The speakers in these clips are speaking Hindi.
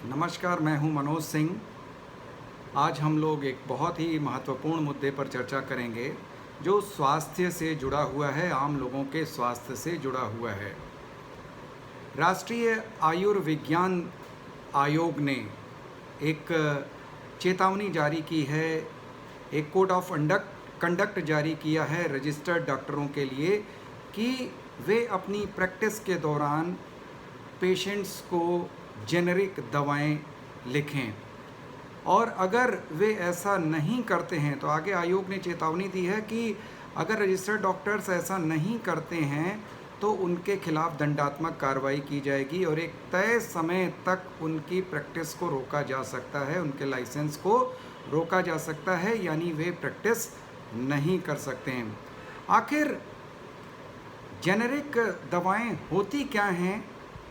नमस्कार, मैं हूं मनोज सिंह। आज हम लोग एक बहुत ही महत्वपूर्ण मुद्दे पर चर्चा करेंगे, जो स्वास्थ्य से जुड़ा हुआ है, आम लोगों के स्वास्थ्य से जुड़ा हुआ है। राष्ट्रीय आयुर्विज्ञान आयोग ने एक चेतावनी जारी की है, एक कोड ऑफ कंडक्ट जारी किया है रजिस्टर्ड डॉक्टरों के लिए कि वे अपनी प्रैक्टिस के दौरान पेशेंट्स को जेनेरिक दवाएं लिखें, और अगर वे ऐसा नहीं करते हैं तो आगे आयोग ने चेतावनी दी है कि अगर रजिस्टर्ड डॉक्टर्स ऐसा नहीं करते हैं तो उनके खिलाफ दंडात्मक कार्रवाई की जाएगी और एक तय समय तक उनकी प्रैक्टिस को रोका जा सकता है, उनके लाइसेंस को रोका जा सकता है, यानी वे प्रैक्टिस नहीं कर सकते हैं। आखिर जेनेरिक दवाएं होती क्या हैं,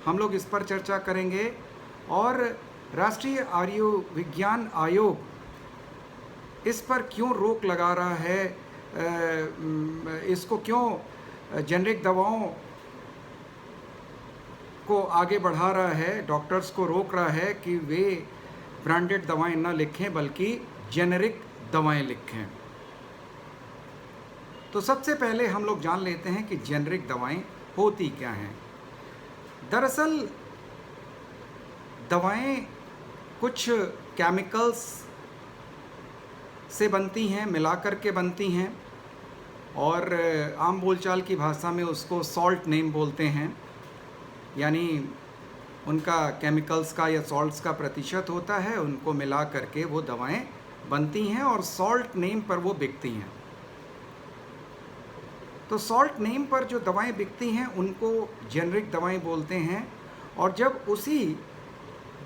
हम लोग इस पर चर्चा करेंगे। और राष्ट्रीय आयुर्विज्ञान आयोग इस पर क्यों रोक लगा रहा है, इसको क्यों जेनेरिक दवाओं को आगे बढ़ा रहा है, डॉक्टर्स को रोक रहा है कि वे ब्रांडेड दवाएं ना लिखें बल्कि जेनेरिक दवाएं लिखें। तो सबसे पहले हम लोग जान लेते हैं कि जेनेरिक दवाएं होती क्या हैं। दरअसल दवाएं कुछ केमिकल्स से बनती हैं, मिलाकर के बनती हैं, और आम बोलचाल की भाषा में उसको सॉल्ट नेम बोलते हैं, यानी उनका केमिकल्स का या सॉल्ट्स का प्रतिशत होता है, उनको मिला करके वो दवाएं बनती हैं और सॉल्ट नेम पर वो बिकती हैं। तो सॉल्ट नेम पर जो दवाएं बिकती हैं उनको जेनेरिक दवाएं बोलते हैं। और जब उसी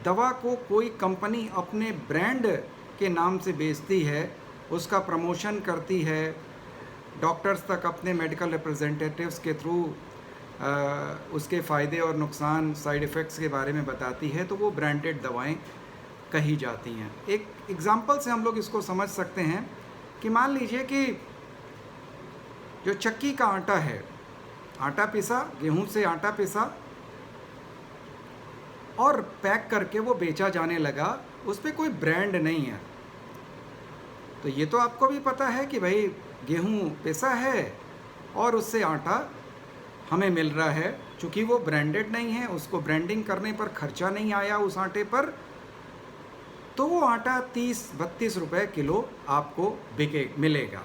दवा को कोई कंपनी अपने ब्रांड के नाम से बेचती है, उसका प्रमोशन करती है, डॉक्टर्स तक अपने मेडिकल रिप्रेजेंटेटिव्स के थ्रू उसके फ़ायदे और नुकसान, साइड इफ़ेक्ट्स के बारे में बताती है, तो वो ब्रांडेड दवाएं कही जाती हैं। एक एग्ज़ाम्पल से हम लोग इसको समझ सकते हैं कि मान लीजिए कि जो चक्की का आटा है, आटा पिसा, गेहूं से आटा पिसा और पैक करके वो बेचा जाने लगा, उस पर कोई ब्रांड नहीं है। तो ये तो आपको भी पता है कि भाई गेहूं पिसा है और उससे आटा हमें मिल रहा है। चूँकि वो ब्रांडेड नहीं है, उसको ब्रांडिंग करने पर खर्चा नहीं आया उस आटे पर, तो वो आटा 30-32 रुपए किलो आपको मिलेगा,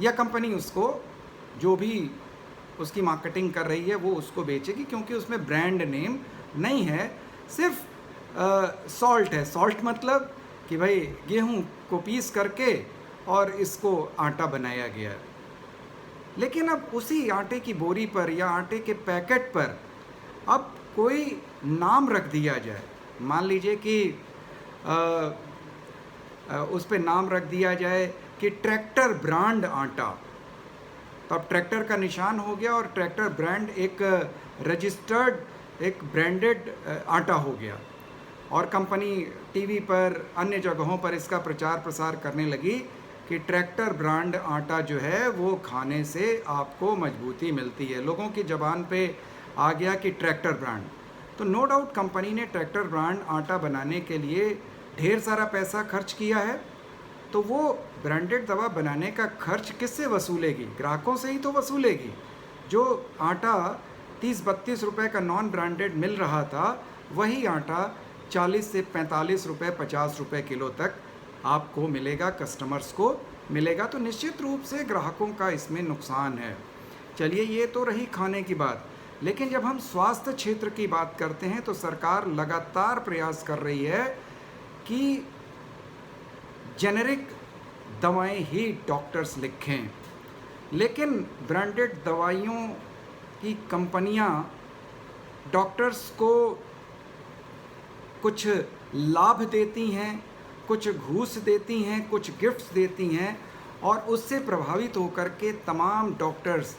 या कंपनी उसको जो भी उसकी मार्केटिंग कर रही है वो उसको बेचेगी, क्योंकि उसमें ब्रांड नेम नहीं है, सिर्फ सॉल्ट है। सॉल्ट मतलब कि भाई गेहूं को पीस करके और इसको आटा बनाया गया। लेकिन अब उसी आटे की बोरी पर या आटे के पैकेट पर अब कोई नाम रख दिया जाए, मान लीजिए कि उस पर नाम रख दिया जाए कि ट्रैक्टर ब्रांड आटा, तो अब ट्रैक्टर का निशान हो गया और ट्रैक्टर ब्रांड एक रजिस्टर्ड, एक ब्रांडेड आटा हो गया, और कंपनी टीवी पर, अन्य जगहों पर इसका प्रचार प्रसार करने लगी कि ट्रैक्टर ब्रांड आटा जो है वो खाने से आपको मजबूती मिलती है। लोगों की ज़बान पे आ गया कि ट्रैक्टर ब्रांड। तो नो डाउट कंपनी ने ट्रैक्टर ब्रांड आटा बनाने के लिए ढेर सारा पैसा खर्च किया है। तो वो ब्रांडेड दवा बनाने का खर्च किससे वसूलेगी? ग्राहकों से ही तो वसूलेगी। जो आटा 30-32 रुपये का नॉन ब्रांडेड मिल रहा था, वही आटा 40 से 45 रुपये, 50 रुपये किलो तक आपको मिलेगा, कस्टमर्स को मिलेगा। तो निश्चित रूप से ग्राहकों का इसमें नुकसान है। चलिए, ये तो रही खाने की बात, लेकिन जब हम स्वास्थ्य क्षेत्र की बात करते हैं तो सरकार लगातार प्रयास कर रही है कि जेनेरिक दवाएं ही डॉक्टर्स लिखें। लेकिन ब्रांडेड दवाइयों की कंपनियां डॉक्टर्स को कुछ लाभ देती हैं, कुछ घूस देती हैं, कुछ गिफ्ट्स देती हैं, और उससे प्रभावित होकर के तमाम doctors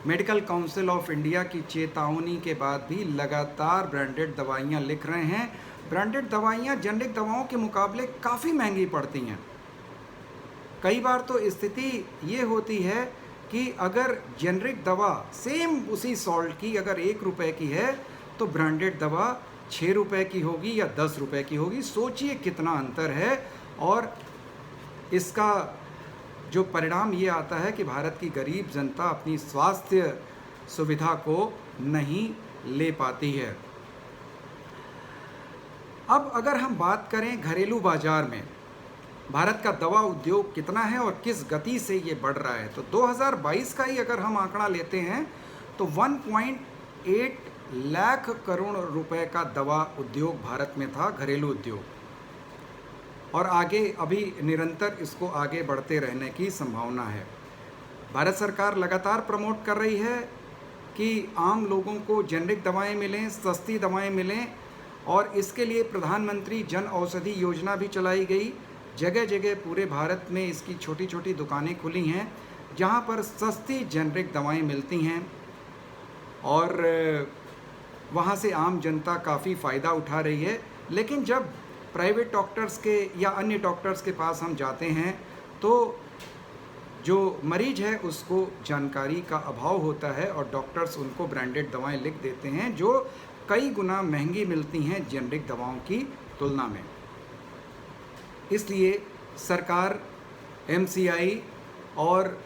medical council of India की चेतावनी के बाद भी लगातार ब्रांडेड दवाइयाँ लिख रहे हैं। ब्रांडेड दवाइयाँ जेनेरिक दवाओं के मुकाबले काफ़ी महंगी पड़ती हैं। कई बार तो स्थिति ये होती है कि अगर जेनेरिक दवा सेम उसी सॉल्ट की अगर 1 रुपए की है, तो ब्रांडेड दवा 6 रुपए की होगी या 10 रुपए की होगी। सोचिए कितना अंतर है, और इसका जो परिणाम ये आता है कि भारत की गरीब जनता अपनी स्वास्थ्य सुविधा को नहीं ले पाती है। अब अगर हम बात करें घरेलू बाजार में भारत का दवा उद्योग कितना है और किस गति से ये बढ़ रहा है, तो 2022 का ही अगर हम आंकड़ा लेते हैं तो 1.8 लाख करोड़ रुपए का दवा उद्योग भारत में था, घरेलू उद्योग, और आगे अभी निरंतर इसको आगे बढ़ते रहने की संभावना है। भारत सरकार लगातार प्रमोट कर रही है कि आम लोगों को जेनरिक दवाएं मिलें, सस्ती दवाएं मिलें, और इसके लिए प्रधानमंत्री जन औषधि योजना भी चलाई गई। जगह जगह पूरे भारत में इसकी छोटी छोटी दुकानें खुली हैं जहां पर सस्ती जेनरिक दवाएं मिलती हैं, और वहां से आम जनता काफ़ी फ़ायदा उठा रही है। लेकिन जब प्राइवेट डॉक्टर्स के या अन्य डॉक्टर्स के पास हम जाते हैं तो जो मरीज है उसको जानकारी का अभाव होता है और डॉक्टर्स उनको ब्रांडेड दवाएं लिख देते हैं जो कई गुना महंगी मिलती हैं जेनरिक दवाओं की तुलना में। इसलिए सरकार, MCI और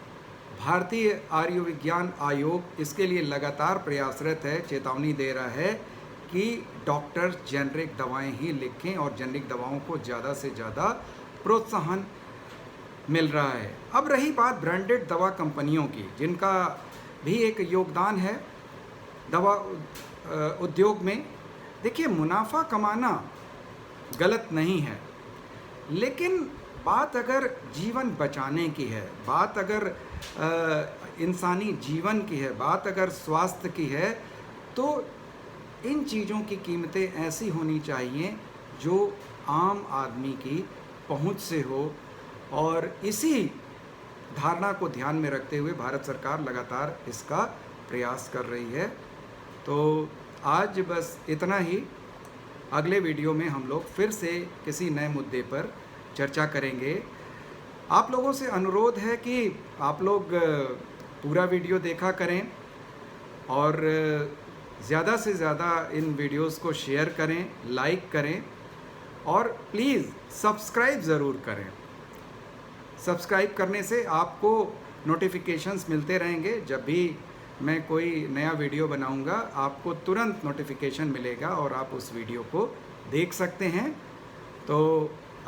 भारतीय आयुर्विज्ञान आयोग इसके लिए लगातार प्रयासरत है, चेतावनी दे रहा है कि डॉक्टर जेनरिक दवाएं ही लिखें और जेनरिक दवाओं को ज़्यादा से ज़्यादा प्रोत्साहन मिल रहा है। अब रही बात ब्रांडेड दवा कंपनियों की, जिनका भी एक योगदान है दवा उद्योग में। देखिए, मुनाफा कमाना गलत नहीं है, लेकिन बात अगर जीवन बचाने की है, बात अगर इंसानी जीवन की है, बात अगर स्वास्थ्य की है, तो इन चीज़ों की कीमतें ऐसी होनी चाहिए जो आम आदमी की पहुंच से हो, और इसी धारणा को ध्यान में रखते हुए भारत सरकार लगातार इसका प्रयास कर रही है। तो आज बस इतना ही। अगले वीडियो में हम लोग फिर से किसी नए मुद्दे पर चर्चा करेंगे। आप लोगों से अनुरोध है कि आप लोग पूरा वीडियो देखा करें और ज़्यादा से ज़्यादा इन वीडियोस को शेयर करें, लाइक करें, और प्लीज़ सब्सक्राइब ज़रूर करें। सब्सक्राइब करने से आपको नोटिफिकेशंस मिलते रहेंगे। जब भी मैं कोई नया वीडियो बनाऊंगा आपको तुरंत नोटिफिकेशन मिलेगा और आप उस वीडियो को देख सकते हैं। तो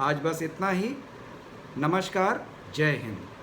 आज बस इतना ही। नमस्कार, जय हिंद।